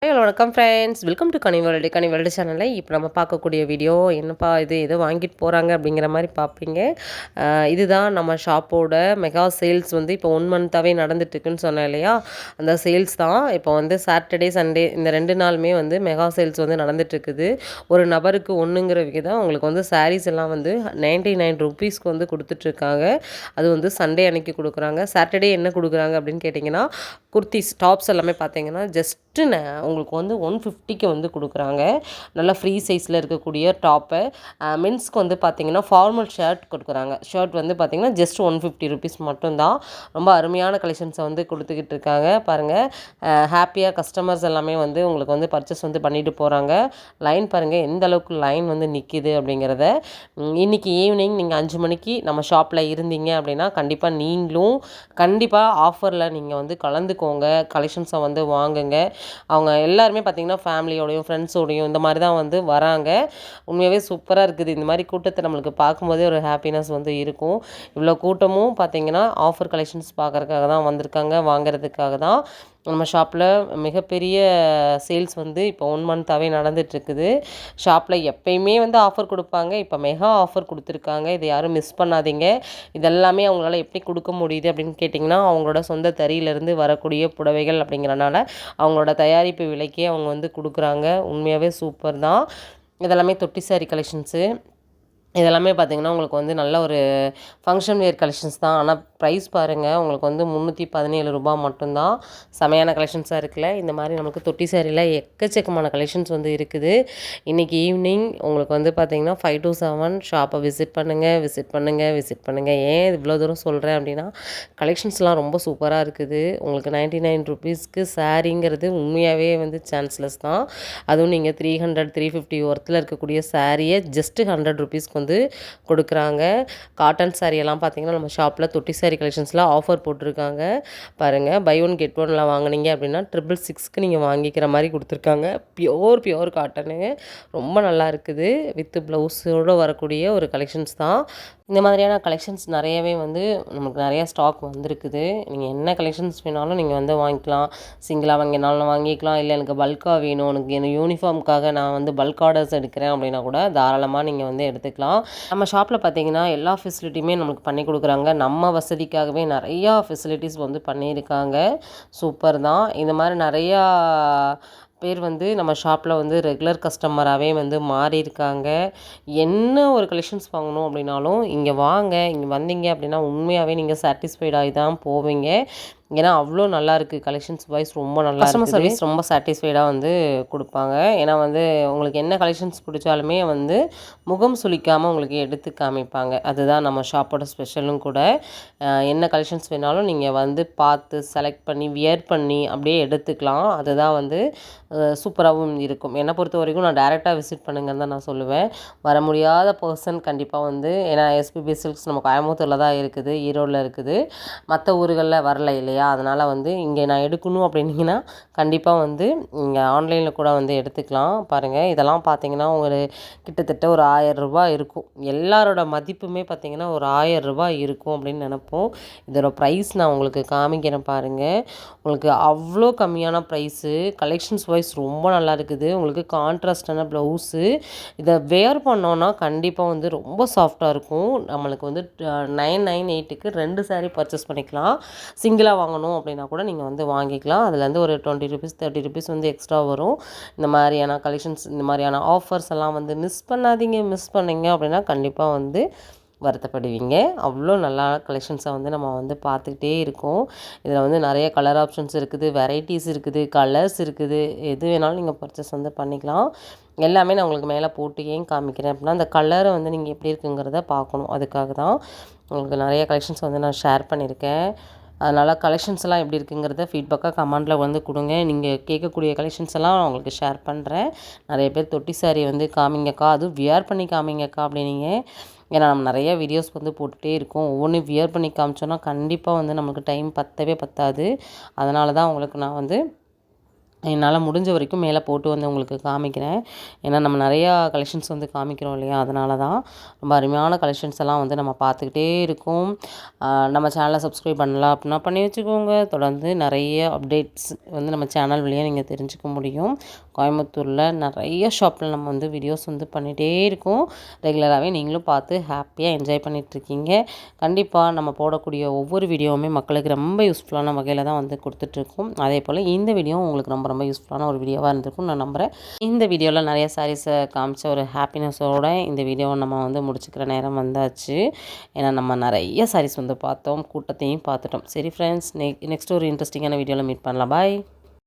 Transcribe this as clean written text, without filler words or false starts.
Hello வணக்கம் friends, welcome to Ghani world சேனலில் இப்போ நம்ம பார்க்கக்கூடிய வீடியோ என்னப்பா இது ஏதோ வாங்கிட்டு போகிறாங்க அப்படிங்கிற மாதிரி பார்ப்பீங்க. இதுதான் நம்ம ஷாப்போட மெகா சேல்ஸ் வந்து இப்போ 1 மந்த்தாகவே நடந்துட்டுருக்குன்னு சொன்னேன் இல்லையா? அந்த சேல்ஸ் தான் இப்போ வந்து சாட்டர்டே சண்டே இந்த 2 நாளுமே வந்து மெகா சேல்ஸ் வந்து நடந்துட்டுருக்குது. ஒரு நபருக்கு ஒன்றுங்கிற விகிதம் உங்களுக்கு வந்து சாரீஸ் எல்லாம் வந்து 99 ருபீஸ்க்கு வந்து கொடுத்துட்ருக்காங்க. அது வந்து சண்டே அன்னைக்கு கொடுக்குறாங்க. சாட்டர்டே என்ன கொடுக்குறாங்க அப்படின்னு கேட்டிங்கன்னா, குர்த்திஸ் டாப்ஸ் எல்லாமே பார்த்தீங்கன்னா ஜஸ்ட்டு உங்களுக்கு வந்து 150க்கு வந்து கொடுக்குறாங்க. நல்லா ஃப்ரீ சைஸில் இருக்கக்கூடிய டாப்பு. மென்ஸ்க்கு வந்து பார்த்தீங்கன்னா ஃபார்மல் ஷர்ட் கொடுக்குறாங்க. ஷர்ட் வந்து பார்த்தீங்கன்னா ஜஸ்ட் 150 ருபீஸ் மட்டும்தான். ரொம்ப அருமையான கலெக்ஷன்ஸை வந்து கொடுத்துக்கிட்டு இருக்காங்க பாருங்கள். ஹாப்பியாக கஸ்டமர்ஸ் எல்லாமே வந்து உங்களுக்கு வந்து பர்ச்சேஸ் வந்து பண்ணிட்டு போகிறாங்க. லைன் பாருங்கள் எந்த அளவுக்கு லைன் வந்து நிற்கிது அப்படிங்கிறத. இன்றைக்கி ஈவினிங் நீங்கள் 5 மணிக்கு நம்ம ஷாப்பில் இருந்தீங்க அப்படின்னா கண்டிப்பாக நீங்களும் கண்டிப்பாக ஆஃபரில் நீங்கள் வந்து கலந்துக்கோங்க. கலெக்ஷன்ஸை வந்து வாங்குங்க. அவங்க எல்லாருமே பார்த்திங்கன்னா ஃபேமிலியோடையும் ஃப்ரெண்ட்ஸோடையும் இந்த மாதிரி தான் வந்து வராங்க. உண்மையாகவே சூப்பராக இருக்குது. இந்த மாதிரி கூட்டத்தை நம்மளுக்கு பார்க்கும்போதே ஒரு ஹாப்பினஸ் வந்து இருக்கும். இவ்வளோ கூட்டமும் பார்த்திங்கன்னா ஆஃபர் கலெக்ஷன்ஸ் பார்க்குறதுக்காக தான் வந்திருக்காங்க, வாங்குறதுக்காக தான். நம்ம ஷாப்பில் மிகப்பெரிய சேல்ஸ் வந்து இப்போ 1 மந்த்தாகவே நடந்துகிட்ருக்குது. ஷாப்பில் எப்பயுமே வந்து ஆஃபர் கொடுப்பாங்க. இப்போ மெகா ஆஃபர் கொடுத்துருக்காங்க. இதை யாரும் மிஸ் பண்ணாதீங்க. இதெல்லாமே அவங்களால எப்படி கொடுக்க முடியுது அப்படின்னு கேட்டிங்கன்னா, அவங்களோட சொந்த தறியிலேருந்து வரக்கூடிய புடவைகள் அப்படிங்கிறனால அவங்களோட தயாரிப்பு விலைக்கே அவங்க வந்து கொடுக்குறாங்க. உண்மையாகவே சூப்பர் தான். இதெல்லாமே தொட்டி சாரி கலெக்ஷன்ஸு. இதெல்லாமே பார்த்திங்கன்னா உங்களுக்கு வந்து நல்ல ஒரு ஃபங்க்ஷன் வேர் கலெக்ஷன்ஸ் தான். ஆனால் ப்ரைஸ் பாருங்கள், உங்களுக்கு வந்து 317 ரூபா மட்டும்தான். செமையான கலெக்ஷன்ஸாக இருக்குல்ல. இந்த மாதிரி நமக்கு தொட்டி சாரியில் எக்கச்சக்கமான கலெக்ஷன்ஸ் வந்து இருக்குது. இன்றைக்கி ஈவினிங் உங்களுக்கு வந்து பார்த்திங்கன்னா 5 to 7 ஷாப்பை விசிட் பண்ணுங்கள். ஏன் இவ்வளோ தூரம் சொல்கிறேன் அப்படின்னா, கலெக்ஷன்ஸ்லாம் ரொம்ப சூப்பராக இருக்குது. உங்களுக்கு 99 ருபீஸ்க்கு சாரீங்கிறது உண்மையாகவே வந்து சான்ஸ்லெஸ் தான். அதுவும் நீங்கள் 300 350 ஒர்த்தில் இருக்கக்கூடிய சாரியை ஜஸ்ட்டு 100 ருபீஸ்க்கு வந்து கொடுக்குறாங்க. காட்டன் சாரியெல்லாம் பார்த்திங்கன்னா நம்ம ஷாப்பில் தொட்டி சாரி கலெக்ஷன்ஸில் ஆஃபர் போட்டிருக்காங்க பாருங்கள். பை ஒன் கெட் ஒன்னில் வாங்கினீங்க அப்படின்னா 666க்கு நீங்கள் வாங்கிக்கிற மாதிரி கொடுத்துருக்காங்க. பியோர் காட்டனு ரொம்ப நல்லா இருக்குது. வித் ப்ளவுஸோடு வரக்கூடிய ஒரு கலெக்ஷன்ஸ் தான். இந்த மாதிரியான கலெக்ஷன்ஸ் நிறையவே வந்து நமக்கு நிறையா ஸ்டாக் வந்திருக்குது. நீங்கள் என்ன கலெக்ஷன்ஸ் வேணாலும் நீங்கள் வந்து வாங்கிக்கலாம். சிங்கிளாக வாங்கினாலும் வாங்கிக்கலாம். இல்லை எனக்கு பல்காக வேணும், எனக்கு என் யூனிஃபார்முக்காக நான் வந்து பல்க் ஆர்டர்ஸ் எடுக்கிறேன் அப்படின்னா கூட தாராளமாக நீங்கள் வந்து எடுத்துக்கலாம். நம்ம ஷாப்பில் பார்த்தீங்கன்னா எல்லா ஃபெசிலிட்டியுமே நமக்கு பண்ணி கொடுக்குறாங்க. நம்ம வசதிக்காகவே நிறையா ஃபெசிலிட்டிஸ் வந்து பண்ணியிருக்காங்க. சூப்பர் தான். இந்த மாதிரி நிறையா பேர் வந்து நம்ம ஷாப்பில் வந்து ரெகுலர் கஸ்டமராகவே வந்து மாறியிருக்காங்க. என்ன ஒரு கலெக்ஷன்ஸ் வாங்கணும் அப்படின்னாலும் இங்கே வாங்க. இங்கே வந்தீங்க அப்படின்னா உண்மையாகவே நீங்கள் சாட்டிஸ்ஃபைட் ஆகி தான் போவீங்க. ஏன்னா அவ்வளோ நல்லாயிருக்கு. கலெக்ஷன்ஸ் வைஸ் ரொம்ப நல்லா கஸ்டமர் சர்வீஸ் ரொம்ப சாட்டிஸ்ஃபைடாக வந்து கொடுப்பாங்க. ஏன்னா வந்து உங்களுக்கு என்ன கலெக்ஷன்ஸ் பிடிச்சாலுமே வந்து முகம் சுளிக்காமல் உங்களுக்கு எடுத்து காமிப்பாங்க. அதுதான் நம்ம ஷாப்போட ஸ்பெஷலும் கூட. என்ன கலெக்ஷன்ஸ் வேணாலும் நீங்கள் வந்து பார்த்து செலக்ட் பண்ணி வியர் பண்ணி அப்படியே எடுத்துக்கலாம். அதுதான் வந்து சூப்பராகவும் இருக்கும். என்னை பொறுத்த வரைக்கும் நான் டைரெக்டாக விசிட் பண்ணுங்கன்னு தான் நான் சொல்லுவேன். வர முடியாத பர்சன் கண்டிப்பாக வந்து, ஏன்னா எஸ்பிபி சில்க்ஸ் நம்ம கோயம்புத்தூரில் தான் இருக்குது, ஈரோடில் இருக்குது. மற்ற ஊர்களில் வரல இல்லையா? அதனால் வந்து இங்கே நான் எடுக்கணும் அப்படின்னீங்கன்னா கண்டிப்பாக வந்து இங்கே ஆன்லைனில் கூட வந்து எடுத்துக்கலாம். பாருங்கள், இதெல்லாம் பார்த்தீங்கன்னா ஒரு கிட்டத்தட்ட ஒரு 1000 ரூபா இருக்கும். எல்லாரோட மதிப்புமே பார்த்திங்கன்னா ஒரு 1000 ரூபா இருக்கும் அப்படின்னு நினப்போம். இதோட ப்ரைஸ் நான் உங்களுக்கு காமிக்கிறேன் பாருங்கள். உங்களுக்கு அவ்வளோ கம்மியான ப்ரைஸு. கலெக்ஷன்ஸ் வைஸ் ரொம்ப நல்லா இருக்குது. உங்களுக்கு கான்ட்ராஸ்டான ப்ளவுஸு. இதை வேர் பண்ணோன்னா கண்டிப்பாக வந்து ரொம்ப சாஃப்டாக இருக்கும். நம்மளுக்கு வந்து 998க்கு 2 சாரீ பர்ச்சேஸ் பண்ணிக்கலாம். சிங்கிளாக வாங்கணும் அப்படின்னா கூட நீங்கள் வந்து வாங்கிக்கலாம். அதுலேருந்து ஒரு 20 ருபீஸ் 30 ருபீஸ் வந்து எக்ஸ்ட்ரா வரும். இந்த மாதிரியான கலெக்ஷன்ஸ், இந்த மாதிரியான ஆஃபர்ஸ் எல்லாம் வந்து மிஸ் பண்ணாதீங்க. மிஸ் பண்ணிங்க அப்படின்னா கண்டிப்பாக வந்து வருத்தப்படுவீங்க. அவ்வளோ நல்லா கலெக்ஷன்ஸை வந்து நம்ம வந்து பார்த்துக்கிட்டே இருக்கோம். இதில் வந்து நிறைய கலர் ஆப்ஷன்ஸ் இருக்குது, வெரைட்டிஸ் இருக்குது, கலர்ஸ் இருக்குது. எது வேணாலும் நீங்கள் பர்ச்சேஸ் வந்து பண்ணிக்கலாம். எல்லாமே நான் உங்களுக்கு மேலே போட்டு ஏன் காமிக்கிறேன் அப்படின்னா, அந்த கலரை வந்து நீங்கள் எப்படி இருக்குங்கிறத பார்க்கணும். அதுக்காக தான் உங்களுக்கு நிறைய கலெக்ஷன்ஸ் வந்து நான் ஷேர் பண்ணியிருக்கேன். அதனால் கலெக்ஷன்ஸ் எல்லாம் எப்படி இருக்குங்கிறத ஃபீட்பேக்காக கமெண்டில் வந்து கொடுங்க. நீங்கள் கேட்கக்கூடிய கலெக்ஷன்ஸ் எல்லாம் நான் உங்களுக்கு ஷேர் பண்ணுறேன். நிறைய பேர் தொட்டி சாரி வந்து காமிங்கக்கா, அதுவும் வியர் பண்ணி காமிங்கக்கா அப்படின்னீங்க. ஏன்னா நம்ம நிறைய வீடியோஸ் வந்து போட்டுகிட்டே இருக்கோம். ஒவ்வொன்றும் வியர் பண்ணி காமிச்சோன்னா கண்டிப்பாக வந்து நமக்கு டைம் பத்தவே பத்தாது. அதனால தான் உங்களுக்கு நான் வந்து என்னால் முடிஞ்ச வரைக்கும் மேலே போட்டு வந்து உங்களுக்கு காமிக்கிறேன். ஏன்னா நம்ம நிறையா கலெக்ஷன்ஸ் வந்து காமிக்கிறோம் இல்லையா? அதனால தான். ரொம்ப அருமையான கலெக்ஷன்ஸ் எல்லாம் வந்து நம்ம பார்த்துக்கிட்டே இருக்கோம். நம்ம சேனலை சப்ஸ்கிரைப் பண்ணல அப்படின்னா பண்ணி வச்சுக்கோங்க. தொடர்ந்து நிறைய அப்டேட்ஸ் வந்து நம்ம சேனல் வழியா நீங்க தெரிஞ்சுக்க முடியும். கோயம்புத்தூர்ல நிறைய ஷாப்பில் நம்ம வந்து வீடியோஸ் வந்து பண்ணிகிட்டே இருக்கோம். ரெகுலராகவே நீங்களும் பார்த்து ஹாப்பியாக என்ஜாய் பண்ணிகிட்ருக்கீங்க. கண்டிப்பாக நம்ம போடக்கூடிய ஒவ்வொரு வீடியோவுமே மக்களுக்கு ரொம்ப யூஸ்ஃபுல்லான வகையில் தான் வந்து கொடுத்துட்ருக்கோம். அதே போல் இந்த வீடியோ உங்களுக்கு ரொம்ப ரொம்ப யூஸ்ஃபுல்லான ஒரு வீடியோவாக இருந்திருக்கும்னு நான் நம்புகிறேன். இந்த வீடியோவில் நிறைய சாரீஸை காமிச்ச ஒரு ஹாப்பினஸோட இந்த வீடியோவை நம்ம வந்து முடிச்சுக்கிற நேரம் வந்தாச்சு. ஏன்னா நம்ம நிறைய சாரீஸ் வந்து பார்த்தோம், கூட்டத்தையும் பார்த்துட்டோம். சரி ஃப்ரெண்ட்ஸ், நெக்ஸ்ட் ஒரு இன்ட்ரெஸ்டிங்கான வீடியோவில் மீட் பண்ணலாம். பாய்.